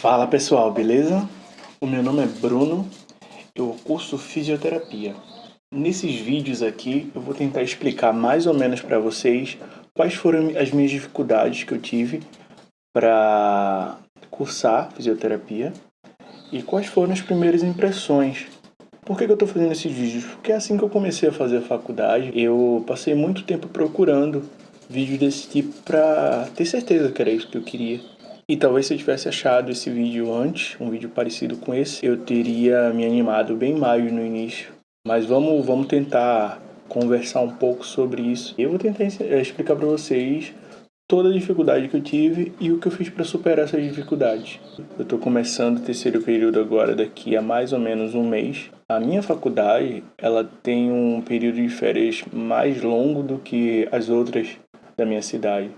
Fala pessoal, beleza? O meu nome é Bruno, eu curso fisioterapia. Nesses vídeos aqui eu vou tentar explicar mais ou menos para vocês quais foram as minhas dificuldades que eu tive para cursar fisioterapia e quais foram as primeiras impressões. Por que eu estou fazendo esses vídeos? Porque assim que eu comecei a fazer a faculdade, eu passei muito tempo procurando vídeos desse tipo para ter certeza que era isso que eu queria. E talvez se eu tivesse achado esse vídeo antes, um vídeo parecido com esse, eu teria me animado bem mais no início. Mas vamos tentar conversar um pouco sobre isso. Eu vou tentar explicar para vocês toda a dificuldade que eu tive e o que eu fiz para superar essas dificuldades. Eu estou começando o terceiro período agora, daqui a mais ou menos um mês. A minha faculdade, ela tem um período de férias mais longo do que as outras da minha cidade.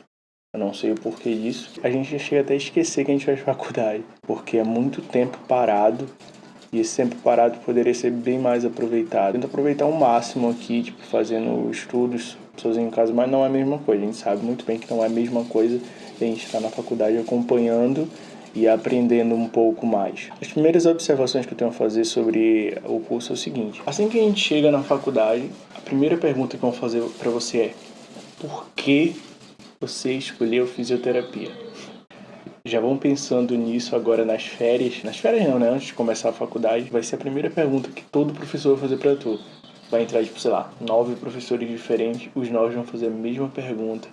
Eu não sei o porquê disso. A gente chega até a esquecer que a gente faz faculdade, porque é muito tempo parado e esse tempo parado poderia ser bem mais aproveitado. Tento aproveitar o máximo aqui, tipo, fazendo estudos sozinho em casa, mas não é a mesma coisa. A gente sabe muito bem que não é a mesma coisa a gente estar na faculdade acompanhando e aprendendo um pouco mais. As primeiras observações que eu tenho a fazer sobre o curso é o seguinte: assim que a gente chega na faculdade, a primeira pergunta que eu vou fazer para você é: por que você escolheu fisioterapia? Já vão pensando nisso agora nas férias. Nas férias não, né? Antes de começar a faculdade, vai ser a primeira pergunta que todo professor vai fazer pra tu. Vai entrar, tipo, sei lá, 9 professores diferentes, os 9 vão fazer a mesma pergunta.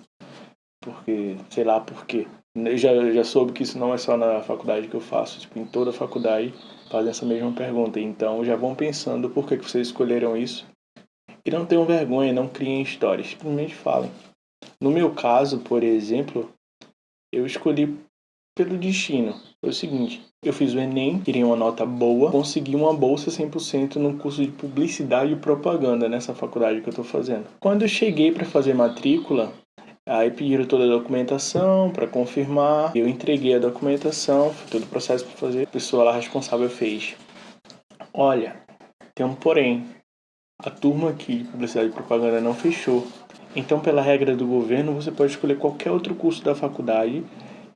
Porque, sei lá por quê. Eu já soube que isso não é só na faculdade que eu faço, tipo, em toda a faculdade fazem essa mesma pergunta. Então já vão pensando por que vocês escolheram isso. E não tenham vergonha, não criem histórias, simplesmente falem. No meu caso, por exemplo, eu escolhi pelo destino. Foi o seguinte: eu fiz o Enem, tirei uma nota boa, consegui uma bolsa 100% no curso de publicidade e propaganda nessa faculdade que eu estou fazendo. Quando eu cheguei para fazer matrícula, aí pediram toda a documentação para confirmar. Eu entreguei a documentação, foi todo o processo para fazer. A pessoa lá responsável fez: olha, tem um porém. A turma aqui de publicidade e propaganda não fechou. Então, pela regra do governo, você pode escolher qualquer outro curso da faculdade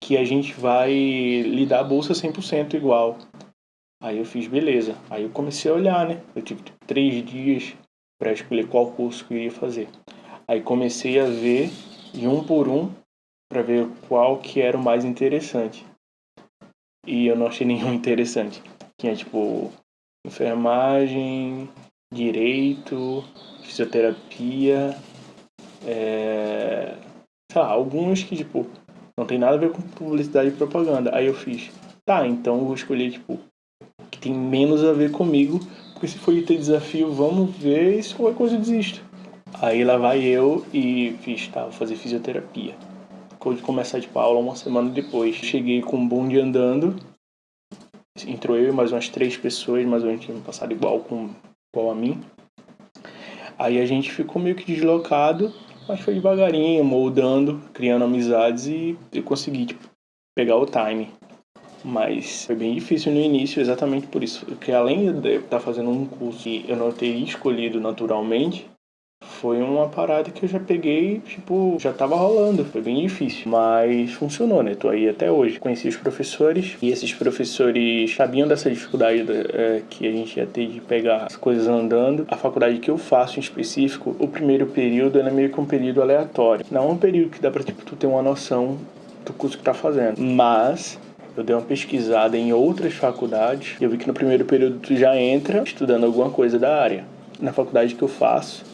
que a gente vai lhe dar a bolsa 100% igual. Aí eu fiz, beleza. Aí eu comecei a olhar, né? Eu tive 3 dias para escolher qual curso que eu ia fazer. Aí comecei a ver de um por um para ver qual que era o mais interessante. E eu não achei nenhum interessante. Tinha tipo enfermagem, direito, fisioterapia, sei lá, alguns que tipo não tem nada a ver com publicidade e propaganda. Aí eu fiz, tá, então eu vou escolher tipo o que tem menos a ver comigo, porque se for ter desafio, vamos ver, e se qualquer coisa eu desisto. Aí lá vai eu e fiz, tá, vou fazer fisioterapia. Quando começar tipo a aula uma semana depois, cheguei com um bonde andando. Entrou eu e mais umas 3 pessoas, mais ou menos tinham passado igual a mim. Aí a gente ficou meio que deslocado, mas foi devagarinho, moldando, criando amizades e eu consegui tipo, pegar o time. Mas foi bem difícil no início, exatamente por isso. Porque além de eu estar fazendo um curso que eu não teria escolhido naturalmente, foi uma parada que eu já peguei, tipo, já tava rolando. Foi bem difícil, mas funcionou, né? Tô aí até hoje. Conheci os professores e esses professores sabiam dessa dificuldade que a gente ia ter de pegar as coisas andando. A faculdade que eu faço em específico, o primeiro período é meio que um período aleatório. Não é um período que dá pra, tipo, tu ter uma noção do curso que tá fazendo. Mas eu dei uma pesquisada em outras faculdades e eu vi que no primeiro período tu já entra estudando alguma coisa da área. Na faculdade que eu faço,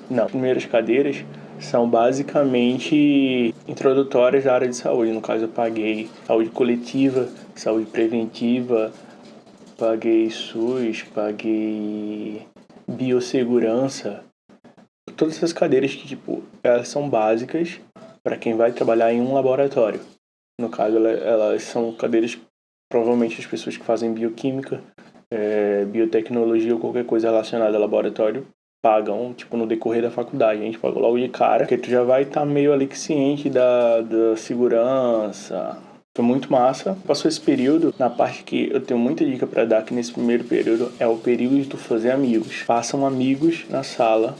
não, as primeiras cadeiras são basicamente introdutórias da área de saúde. No caso, eu paguei saúde coletiva, saúde preventiva, paguei SUS, paguei biossegurança. Todas essas cadeiras que, tipo, elas são básicas para quem vai trabalhar em um laboratório. No caso, elas são cadeiras que provavelmente as pessoas que fazem bioquímica, biotecnologia ou qualquer coisa relacionada ao laboratório pagam, tipo, no decorrer da faculdade. A gente pagou logo de cara, porque tu já vai estar meio ali que ciente da segurança. Foi muito massa. Passou esse período, na parte que eu tenho muita dica para dar, que nesse primeiro período é o período de tu fazer amigos. Façam amigos na sala,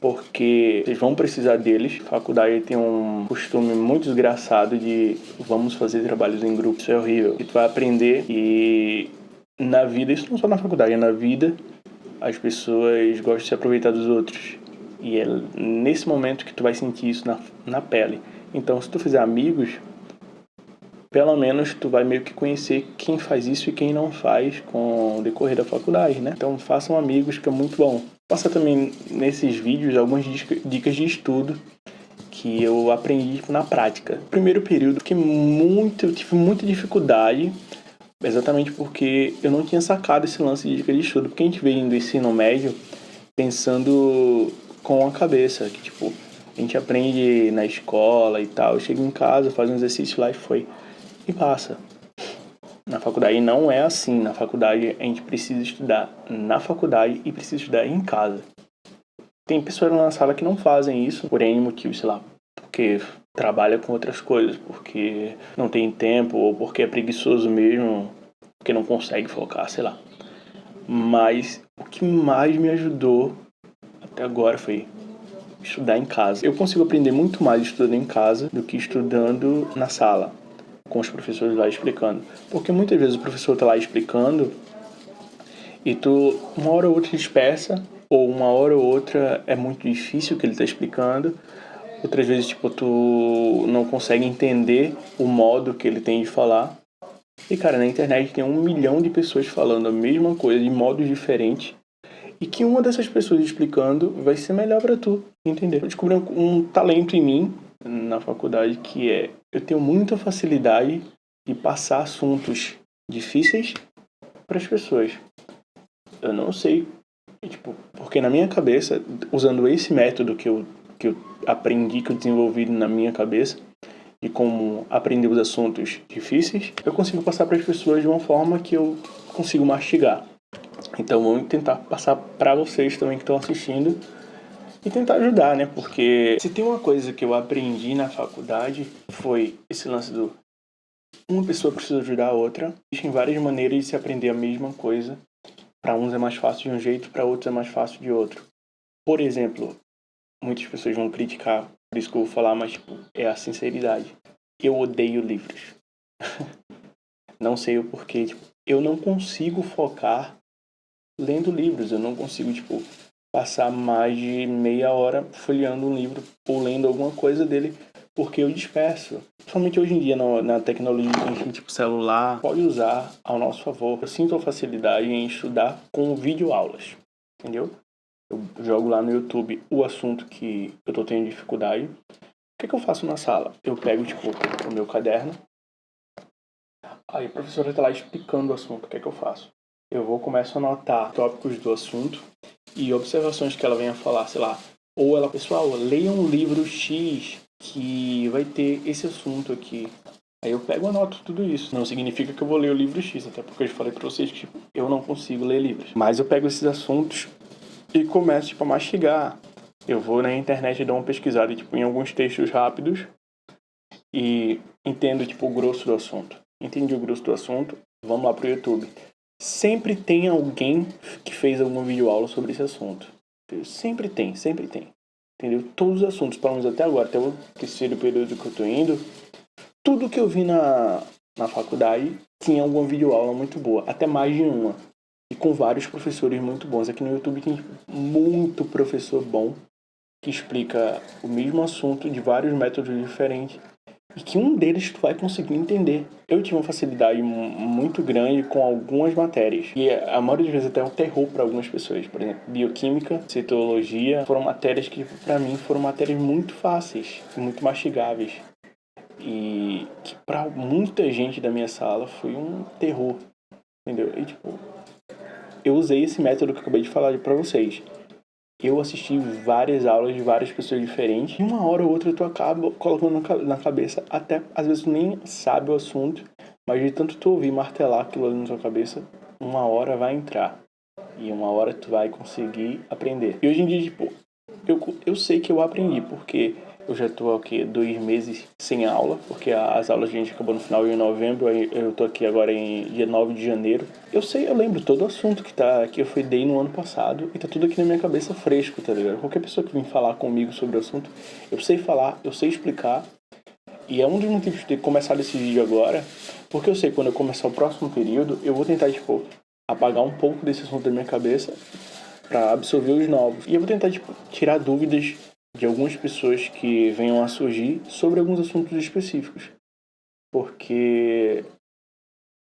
porque vocês vão precisar deles. A faculdade tem um costume muito desgraçado de vamos fazer trabalhos em grupo. Isso é horrível. E tu vai aprender e na vida, isso não só na faculdade, é na vida, as pessoas gostam de se aproveitar dos outros. E é nesse momento que tu vai sentir isso na pele. Então, se tu fizer amigos, pelo menos tu vai meio que conhecer quem faz isso e quem não faz com o decorrer da faculdade, né? Então, façam amigos, que é muito bom. Passa também nesses vídeos algumas dicas de estudo que eu aprendi na prática. No primeiro período, eu tive muita dificuldade, exatamente porque eu não tinha sacado esse lance de dica de estudo. Porque a gente veio do ensino médio pensando com a cabeça, que tipo, a gente aprende na escola e tal, chega em casa, faz um exercício lá e passa. Na faculdade não é assim. Na faculdade a gente precisa estudar na faculdade e precisa estudar em casa. Tem pessoas na sala que não fazem isso por N motivos, sei lá, porque trabalha com outras coisas, porque não tem tempo ou porque é preguiçoso mesmo, porque não consegue focar, sei lá. Mas o que mais me ajudou até agora foi estudar em casa. Eu consigo aprender muito mais estudando em casa do que estudando na sala, com os professores lá explicando. Porque muitas vezes o professor tá lá explicando e tu, uma hora ou outra, dispersa, ou uma hora ou outra é muito difícil o que ele tá explicando. Outras vezes, tipo, tu não consegue entender o modo que ele tem de falar. E, cara, na internet tem 1 milhão de pessoas falando a mesma coisa de modos diferentes. E que uma dessas pessoas explicando vai ser melhor pra tu, entender. Eu descobri um talento em mim, na faculdade, que é... eu tenho muita facilidade de passar assuntos difíceis pras pessoas. Eu não sei, tipo, porque na minha cabeça, usando esse método que eu aprendi, que eu desenvolvi na minha cabeça, de como aprender os assuntos difíceis, eu consigo passar para as pessoas de uma forma que eu consigo mastigar. Então vou tentar passar para vocês também que estão assistindo e tentar ajudar, né? Porque se tem uma coisa que eu aprendi na faculdade foi esse lance do uma pessoa precisa ajudar a outra. Existem várias maneiras de se aprender a mesma coisa. Para uns é mais fácil de um jeito, para outros é mais fácil de outro. Por exemplo, muitas pessoas vão criticar, por isso que eu vou falar, mas tipo, é a sinceridade. Eu odeio livros. Não sei o porquê, tipo, eu não consigo focar lendo livros, eu não consigo, tipo, passar mais de meia hora folheando um livro ou lendo alguma coisa dele, porque eu disperso. Principalmente hoje em dia, na tecnologia que a gente, tipo, celular, pode usar ao nosso favor. Eu sinto a facilidade em estudar com videoaulas, entendeu? Eu jogo lá no YouTube o assunto que eu tô tendo dificuldade. O que eu faço na sala? Eu pego, tipo, o meu caderno. Aí a professora tá lá explicando o assunto. O que eu faço? Eu começo a anotar tópicos do assunto e observações que ela venha falar, sei lá. Ou ela, pessoal, leiam um livro X que vai ter esse assunto aqui. Aí eu pego e anoto tudo isso. Não significa que eu vou ler o livro X, até porque eu já falei pra vocês que tipo, eu não consigo ler livros. Mas eu pego esses assuntos e começo, tipo, a mastigar. Eu vou na internet e dou uma pesquisada, tipo, em alguns textos rápidos e entendo, tipo, o grosso do assunto. Entendi o grosso do assunto, vamos lá pro YouTube. Sempre tem alguém que fez alguma videoaula sobre esse assunto. Sempre tem. Entendeu? Todos os assuntos, pelo menos até agora, até o terceiro período que eu tô indo, tudo que eu vi na faculdade tinha alguma videoaula muito boa, até mais de uma. E com vários professores muito bons. Aqui no YouTube tem muito professor bom que explica o mesmo assunto de vários métodos diferentes e que um deles tu vai conseguir entender. Eu tive uma facilidade muito grande com algumas matérias e a maioria das vezes até um terror para algumas pessoas. Por exemplo, bioquímica, citologia, foram matérias que para mim foram matérias muito fáceis, muito mastigáveis e que para muita gente da minha sala foi um terror, entendeu? E tipo, eu usei esse método que eu acabei de falar para vocês. Eu assisti várias aulas de várias pessoas diferentes e uma hora ou outra tu acaba colocando na cabeça, até às vezes tu nem sabe o assunto, mas de tanto tu ouvir martelar aquilo ali na tua cabeça, uma hora vai entrar e uma hora tu vai conseguir aprender. E hoje em dia, tipo, eu sei que eu aprendi, porque Eu já tô aqui 2 meses sem aula, porque as aulas a gente acabou no final de novembro, aí eu tô aqui agora em dia 9 de janeiro. Eu lembro todo o assunto que eu dei no ano passado e tá tudo aqui na minha cabeça fresco, tá ligado? Qualquer pessoa que vem falar comigo sobre o assunto, eu sei falar, eu sei explicar. E é um dos motivos de ter começado esse vídeo agora, porque eu sei que quando eu começar o próximo período, eu vou tentar, tipo, apagar um pouco desse assunto da minha cabeça para absorver os novos. E eu vou tentar, tipo, tirar dúvidas de algumas pessoas que venham a surgir sobre alguns assuntos específicos. Porque,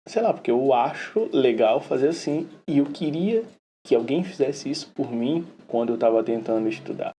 sei lá, porque eu acho legal fazer assim e eu queria que alguém fizesse isso por mim quando eu estava tentando estudar.